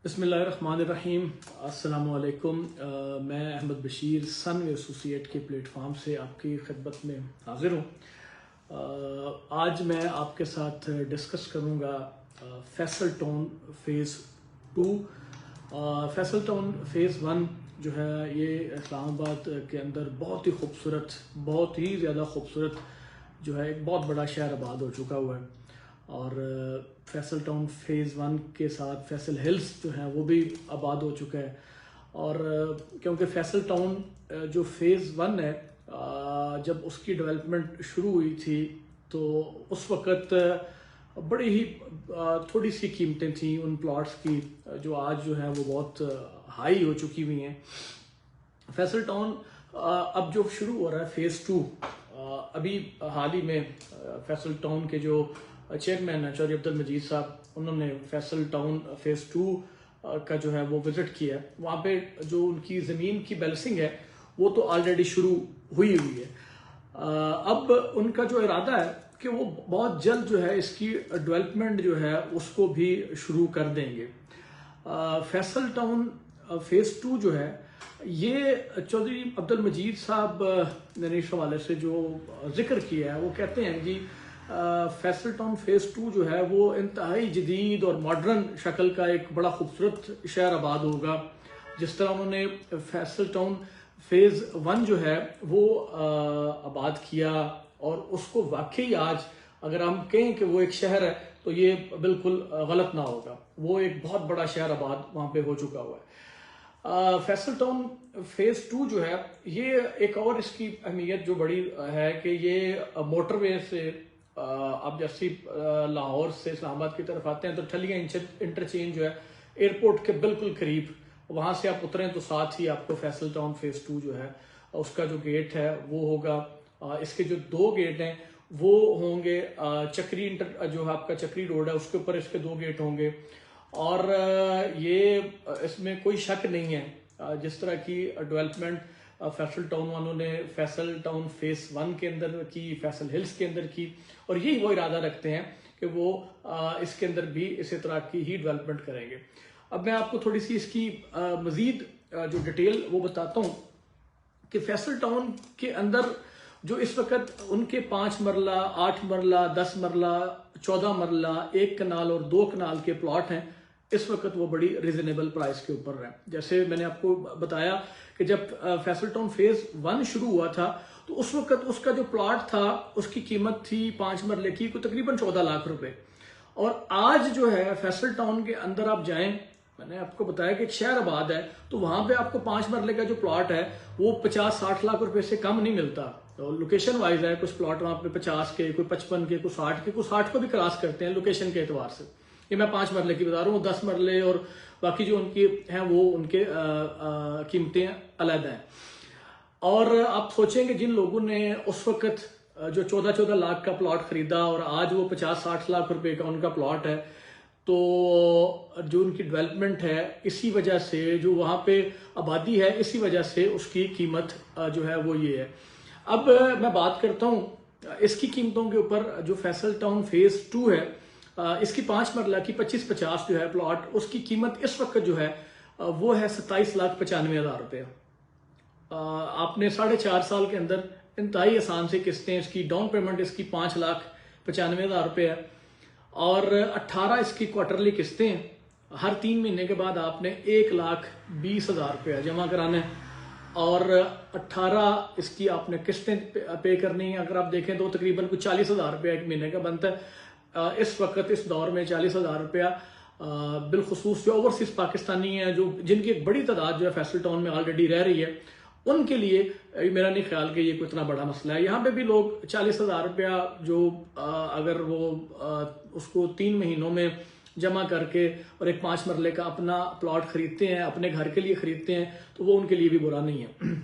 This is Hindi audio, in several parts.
बिस्मिल्लाहिर्रहमानिर्रहीम। अस्सलामुअलैकुम। मैं अहमद बशीर सन एसोसिएट के प्लेटफॉर्म से आपकी खिदमत में हाजिर हूँ। आज मैं आपके साथ डिस्कस करूँगा Faisal town phase 2। Faisal town phase 1 जो है ये इस्लामाबाद के अंदर बहुत ही खूबसूरत, बहुत ही ज़्यादा खूबसूरत जो है एक बहुत बड़ा शहर आबाद हो चुका हुआ है। और फैसल टाउन फ़ेज़ 1 के साथ फैसल हिल्स जो है वो भी आबाद हो चुका है। और क्योंकि फैसल टाउन जो फ़ेज़ 1 है, जब उसकी डेवलपमेंट शुरू हुई थी तो उस वक़्त बड़ी ही थोड़ी सी कीमतें थी उन प्लॉट्स की, जो आज जो है वो बहुत हाई हो चुकी हुई हैं। फैसल टाउन अब जो शुरू हो रहा है फ़ेज़ 2, अभी हाल ही में फैसल टाउन के जो चेयरमैन है चौधरी अब्दुल मजीद साहब, उन्होंने फैसल टाउन फ़ेज़ 2 का जो है वो विज़िट किया। वहाँ पे जो उनकी ज़मीन की बैलेंसिंग है वो तो ऑलरेडी शुरू हुई है। अब उनका जो इरादा है कि वो बहुत जल्द जो है इसकी डेवलपमेंट जो है उसको भी शुरू कर देंगे। फैसल टाउन फ़ेज़ 2 जो है ये चौधरी अब्दुल मजीद साहब ने इस हवाले से जो जिक्र किया है वो कहते हैं जी, फैसल टाउन फ़ेज़ 2 जो है वो इंतहाई जदीद और मॉडर्न शक्ल का एक बड़ा खूबसूरत शहर आबाद होगा। जिस तरह उन्होंने फैसल टाउन फ़ेज़ 1 जो है वो आबाद किया, और उसको वाकई आज अगर हम कहें कि वो एक शहर है तो ये बिल्कुल गलत ना होगा। वो एक बहुत बड़ा शहर आबाद वहाँ पे हो चुका हुआ है। फैसल टाउन फ़ेज़ 2 जो है ये एक और इसकी अहमियत जो बड़ी है कि ये मोटरवे से आप जैसे लाहौर से इस्लामाबाद की तरफ आते हैं तो ठलिया इंटरचेंज जो है एयरपोर्ट के बिल्कुल करीब, वहाँ से आप उतरें तो साथ ही आपको फैसल टाउन फ़ेज़ 2 जो है उसका जो गेट है वो होगा। इसके जो 2 गेट हैं वो होंगे चक्री जो आपका चक्री रोड है उसके ऊपर इसके 2 गेट होंगे। और ये इसमें कोई शक नहीं है जिस तरह की डेवलपमेंट फैसल टाउन वालों ने फैसल टाउन फ़ेज़ 1 के अंदर की, फैसल हिल्स के अंदर की, और यही वो इरादा रखते हैं कि वो इसके अंदर भी इसी तरह की ही डेवलपमेंट करेंगे। अब मैं आपको थोड़ी सी इसकी मज़ीद जो डिटेल वो बताता हूँ कि फैसल टाउन के अंदर जो इस वक्त उनके 5 मरला, 8 मरला, 10 मरला, 14 मरला, 1 कनाल और 2 कनाल के प्लॉट हैं, इस वक्त वो बड़ी रिजनेबल प्राइस के ऊपर है। जैसे मैंने आपको बताया कि जब फैसल टाउन फ़ेज़ 1 शुरू हुआ था तो उस वक्त उसका जो प्लॉट था उसकी कीमत थी 5 मरले की को तकरीबन 14 लाख रुपए। और आज जो है फैसल टाउन के अंदर आप जाएं, मैंने आपको बताया कि एक शहर आबाद है तो वहां पे आपको 5 मरले का जो प्लॉट है वो 50-60 लाख रुपए से कम नहीं मिलता। तो लोकेशन वाइज है, कुछ प्लॉट वहां पे 50 के, कोई 55 के, कुछ 60 के, कुछ 60 को भी क्रॉस करते हैं लोकेशन के एतबार से। ये मैं 5 मरले की बता रहा हूँ, 10 मरले और बाकी जो उनकी हैं वो उनके कीमतें अलग हैं। और आप सोचेंगे जिन लोगों ने उस वक्त जो 14-14 लाख का प्लॉट खरीदा और आज वो 50-60 लाख रुपए का उनका प्लॉट है, तो जो उनकी डेवलपमेंट है इसी वजह से, जो वहाँ पे आबादी है इसी वजह से उसकी कीमत जो है वो ये है। अब मैं बात करता हूँ इसकी कीमतों के ऊपर। जो फैसल टाउन फ़ेज़ 2 है, इसकी 5 मरला की 25-50 जो है प्लॉट, उसकी कीमत इस वक्त जो है वो है 27,95,000 रुपये। आपने 4.5 साल के अंदर इंतहाई आसान से किस्तें, इसकी डाउन पेमेंट इसकी 5,95,000 रुपये है, और 18 इसकी क्वार्टरली किस्तें हैं। हर 3 महीने के बाद आपने 1,20,000 रुपये जमा कराना है, और 18 इसकी आपने किस्तें पे करनी है। अगर आप देखें तो तकरीबन कुछ 40,000 रुपया एक महीने का बनता है। इस वक्त इस दौर में 40,000 रुपया बिलखुसूस जो ओवरसीज पाकिस्तानी हैं, जो जिनकी एक बड़ी तादाद जो है फैसल टाउन में ऑलरेडी रह रही है, उनके लिए मेरा नहीं ख्याल कि ये कोई इतना बड़ा मसला है। यहाँ पे भी लोग 40,000 रुपया जो अगर वो उसको 3 महीनों में जमा करके और एक 5 मरले का अपना प्लॉट खरीदते हैं, अपने घर के लिए खरीदते हैं, तो वो उनके लिए भी बुरा नहीं है।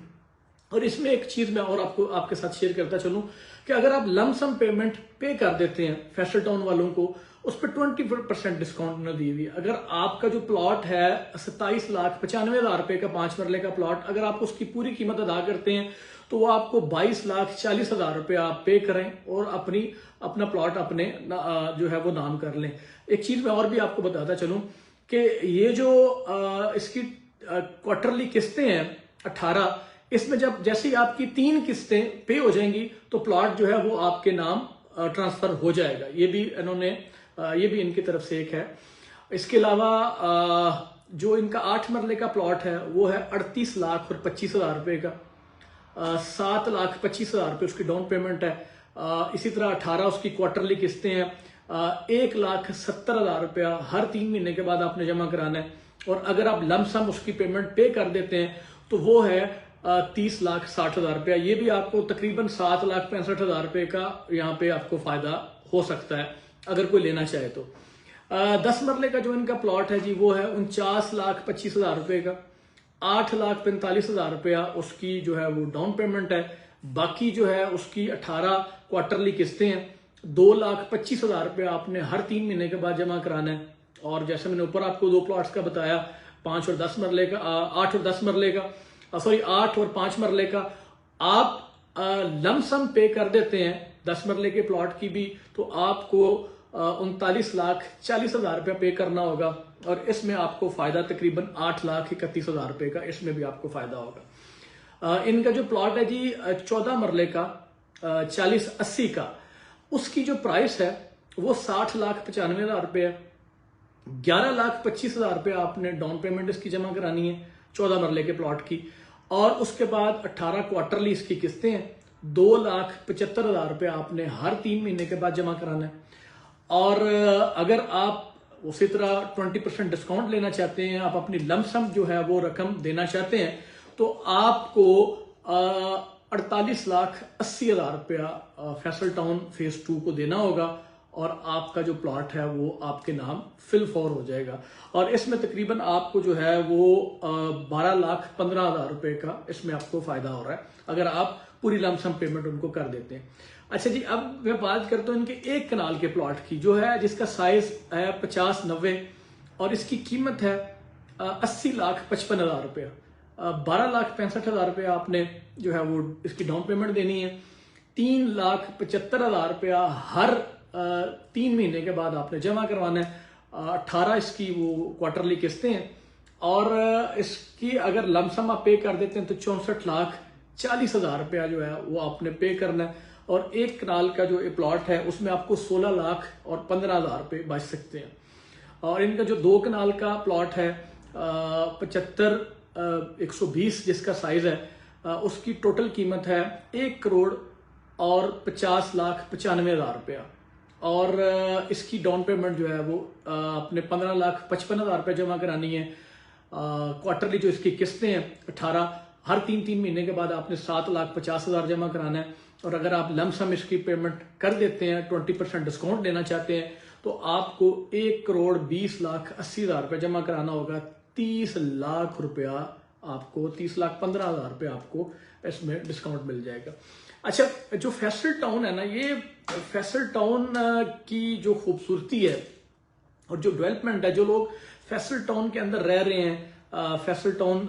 और इसमें एक चीज़ मैं और आपके साथ शेयर करता चलूँ कि अगर आप लमसम पेमेंट पे कर देते हैं फैसल टाउन वालों को, उस पर 20% डिस्काउंट न दी हुई। अगर आपका जो प्लॉट है 27,95,000 रुपये का 5 मरले का प्लॉट, अगर आप उसकी पूरी कीमत अदा करते हैं तो वो आपको 22,40,000 रुपये आप पे करें और अपना प्लॉट अपने जो है वो नाम कर लें। एक चीज़ मैं और भी आपको बताता चलूँ कि ये जो इसकी क्वार्टरली किस्तें हैं 18, इसमें जब जैसे ही आपकी 3 किस्तें पे हो जाएंगी तो प्लॉट जो है वो आपके नाम ट्रांसफर हो जाएगा। ये भी इन्होंने ये भी इनकी तरफ से एक है। इसके अलावा जो इनका 8 मरले का प्लॉट है वो है 38 लाख और 25,000 रुपए का। 7,25,000 रुपये उसकी डाउन पेमेंट है। इसी तरह 18 उसकी क्वार्टरली किस्तें हैं। 1,70,000 रुपया हर 3 महीने के बाद आपने जमा कराना है। और अगर आप लमसम उसकी पेमेंट पे कर देते हैं तो वो है 30,60,000 रुपया। ये भी आपको तकरीबन 7,65,000 रुपये का यहाँ पे आपको फायदा हो सकता है अगर कोई लेना चाहे तो। 10 मरले का जो इनका प्लॉट है जी वो है 49,25,000 रुपये का। 8,45,000 रुपया उसकी जो है वो डाउन पेमेंट है। बाकी जो है उसकी 18 क्वार्टरली किस्तें हैं। 2,25,000 रुपया आपने हर 3 महीने के बाद जमा कराना है। और जैसे मैंने ऊपर आपको 2 प्लॉट्स का बताया, 5 और 10 मरले का, 8 और 10 मरले का, 8 और 5 मरले का आप लमसम पे कर देते हैं 10 मरले के प्लॉट की भी, तो आपको 39,40,000 रुपया पे करना होगा। और इसमें आपको फायदा तकरीबन 8,31,000 रुपये का इसमें भी आपको फायदा होगा। इनका जो प्लॉट है जी 14 मरले का 4080 का, उसकी जो प्राइस है वो 60,95,000 रुपये है। 11,25,000 रुपये आपने डाउन पेमेंट इसकी जमा करानी है 14 मरले के प्लॉट की। और उसके बाद 18 क्वार्टरली इसकी किस्तें हैं। 2,75,000 रुपये आपने हर 3 महीने के बाद जमा कराना है। और अगर आप उसी तरह 20% डिस्काउंट लेना चाहते हैं, आप अपनी लमसम जो है वो रकम देना चाहते हैं, तो आपको 48,80,000 रुपया फैसल टाउन फेज 2 को देना होगा और आपका जो प्लॉट है वो आपके नाम फिल फॉर हो जाएगा। और इसमें तकरीबन आपको जो है वो 12,15,000 रुपये का इसमें आपको फायदा हो रहा है अगर आप पूरी लमसम पेमेंट उनको कर देते हैं। अच्छा जी, अब मैं बात करता हूँ इनके 1 कनाल के प्लॉट की, जो है जिसका साइज है 50-90 और इसकी कीमत है 80,55,000 रुपया। 12,65,000 रुपये आपने जो है वो इसकी डाउन पेमेंट देनी है। 3,75,000 रुपया हर 3 महीने के बाद आपने जमा करवाना है। 18 इसकी वो क्वार्टरली किस्तें हैं। और इसकी अगर लमसम आप पे कर देते हैं तो 64,40,000 रुपया जो है वो आपने पे करना है। और 1 कनाल का जो प्लॉट है उसमें आपको 16,15,000 रुपये बच सकते हैं। और इनका जो 2 कनाल का प्लॉट है 75,120 जिसका साइज है, उसकी टोटल कीमत है 1,50,95,000 रुपया। और इसकी डाउन पेमेंट जो है वो अपने 15,55,000 रुपये जमा करानी है। क्वार्टरली जो इसकी किस्तें हैं 18, हर 3 महीने के बाद आपने 7,50,000 जमा कराना है। और अगर आप लमसम इसकी पेमेंट कर देते हैं, 20% डिस्काउंट लेना चाहते हैं, तो आपको 1,20,80,000 रुपये जमा कराना होगा। 30 लाख रुपया आपको 30,15,000 रुपये आपको इसमें डिस्काउंट मिल जाएगा। अच्छा, जो फैसल टाउन है ना, ये फैसल टाउन की जो खूबसूरती है और जो डेवलपमेंट है, जो लोग फैसल टाउन के अंदर रह रहे हैं, फैसल टाउन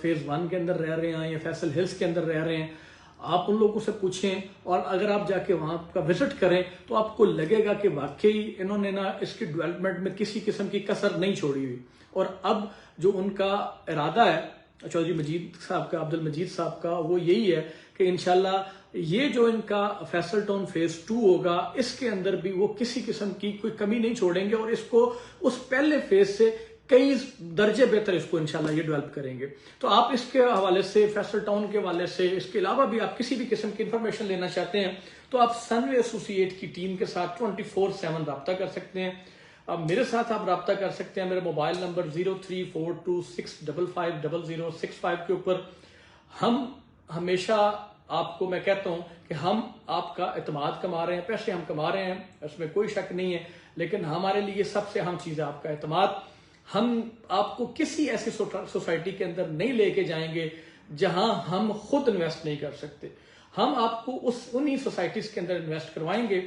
फेज 1 के अंदर रह रहे हैं या फैसल हिल्स के अंदर रह रहे हैं, आप उन लोगों से पूछें और अगर आप जाके वहां का विजिट करें तो आपको लगेगा कि वाकई इन्होंने ना इसकी डेवलपमेंट में किसी किस्म की कसर नहीं छोड़ी हुई। और अब जो उनका इरादा है चौधरी मजीद साहब का, अब्दुल मजीद साहब का, वो यही है कि इंशाल्लाह ये जो इनका फैसल टाउन फेज 2 होगा, इसके अंदर भी वो किसी किस्म की कोई कमी नहीं छोड़ेंगे और इसको उस पहले फेज से कई दर्जे बेहतर इसको इंशाल्लाह ये डेवलप करेंगे। तो आप इसके हवाले से, फैसल टाउन के हवाले से, इसके अलावा भी आप किसी भी किस्म की इंफॉर्मेशन लेना चाहते हैं तो आप सनवे एसोसिएट की टीम के साथ 24/7 रब्ता कर सकते हैं। अब मेरे साथ आप रब्ता कर सकते हैं मेरे मोबाइल नंबर 0342655065 के ऊपर। हम हमेशा आपको मैं कहता हूं कि हम आपका एतमाद कमा रहे हैं, पैसे हम कमा रहे हैं, इसमें कोई शक नहीं है, लेकिन हमारे लिए सबसे अहम चीज है आपका एतमाद। हम आपको किसी ऐसी सोसाइटी के अंदर नहीं लेके जाएंगे जहां हम खुद इन्वेस्ट नहीं कर सकते। हम आपको उन्हीं सोसाइटीज के अंदर इन्वेस्ट करवाएंगे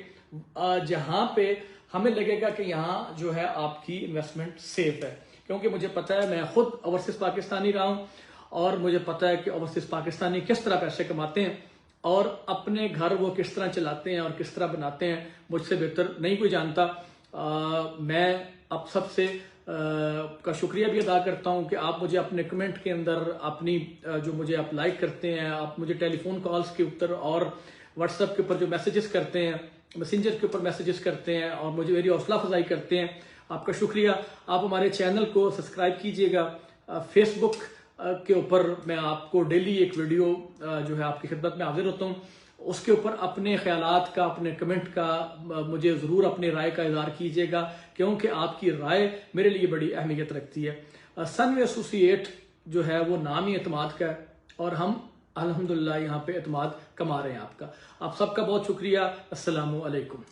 जहां पे हमें लगेगा कि यहाँ जो है आपकी इन्वेस्टमेंट सेफ है। क्योंकि मुझे पता है, मैं खुद ओवरसीज पाकिस्तानी रहा हूं और मुझे पता है कि ओवरसीज पाकिस्तानी किस तरह पैसे कमाते हैं और अपने घर वो किस तरह चलाते हैं और किस तरह बनाते हैं, मुझसे बेहतर नहीं कोई जानता। मैं अब सबसे का शुक्रिया भी अदा करता हूं कि आप मुझे अपने कमेंट के अंदर अपनी जो मुझे आप लाइक करते हैं, आप मुझे टेलीफोन कॉल्स के ऊपर और व्हाट्सएप के ऊपर जो मैसेजेस करते हैं, मैसेंजर के ऊपर मैसेजेस करते हैं और मुझे मेरी हौसला अफजाई करते हैं, आपका शुक्रिया। आप हमारे चैनल को सब्सक्राइब कीजिएगा। फेसबुक के ऊपर मैं आपको डेली एक वीडियो जो है आपकी खिदमत में हाजिर होता हूँ, उसके ऊपर अपने ख्यालात का, अपने कमेंट का मुझे ज़रूर अपनी राय का इज़हार कीजिएगा, क्योंकि आपकी राय मेरे लिए बड़ी अहमियत रखती है। सनवे एसोसिएट जो है वो नाम ही एतमाद का है और हम अल्हम्दुलिल्लाह यहाँ पे एतमाद कमा रहे हैं आपका। आप सबका बहुत शुक्रिया। अस्सलामु अलैकुम।